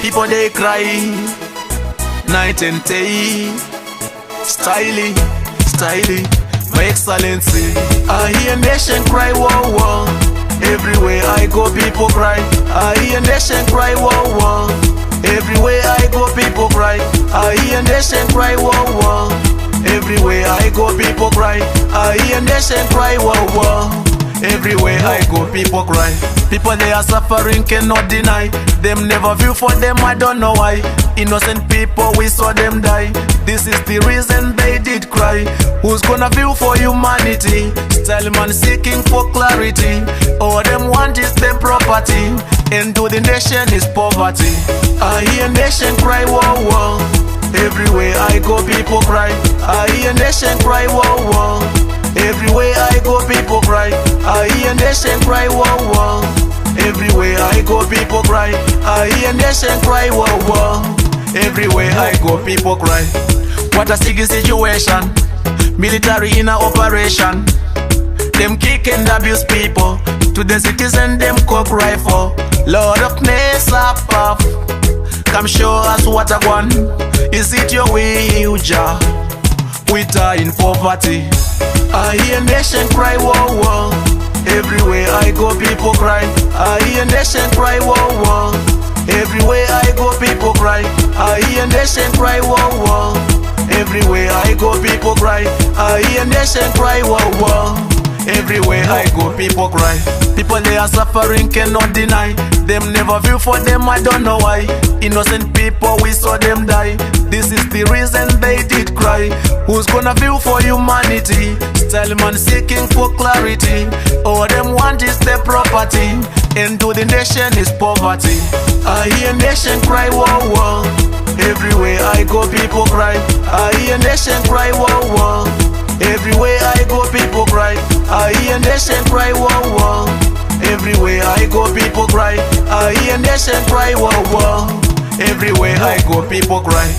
People they cry night and day. Styling, styling, my excellency. I hear nation cry, whoa, whoa. Everywhere I go, people cry. I hear nation cry, whoa, whoa. Everywhere I go, people cry. I hear nation cry, whoa, whoa. Everywhere I go, people cry. I hear nation cry, whoa, whoa. Everywhere I go, people cry. People they are suffering, cannot deny. Them never view for them, I don't know why. Innocent people, we saw them die. This is the reason they did cry. Who's gonna view for humanity? Style man seeking for clarity. All them want is their property, and to the nation is poverty. I hear nation cry, whoa, whoa. Everywhere I go, people cry. I hear nation cry, whoa, whoa. Everywhere I go, people cry. I hear nation cry, whoa, whoa. Everywhere I go, people cry. I hear nation cry, whoa, whoa. Everywhere I go, people cry. What a sticky situation. Military in a operation. Them kick and abuse people. To the citizen, them cock rifle. Lord of Nessa Puff, come show us what I want. Is it your way, Uja? We die in poverty. I hear nation cry, whoa, whoa. Everywhere I go, people cry. I hear nation cry, whoa, whoa. Everywhere I go, people cry. I hear nation cry, whoa, whoa. Everywhere I go, people cry. I hear nation cry, whoa, whoa. Everywhere I go, people cry. People they are suffering, cannot deny. Them never view for them, I don't know why. Innocent people, we saw them die. This is the reason they did cry. Who's gonna view for humanity? Style man seeking for clarity. All them want is their property, and to the nation is poverty. I hear nation cry, whoa, whoa. Everywhere I go, people cry. I hear nation cry, whoa, whoa. Everywhere I go, people cry. I hear nation cry, whoa, whoa. Everywhere I go, people cry. I hear nation cry, whoa, whoa. Everywhere I go, people cry.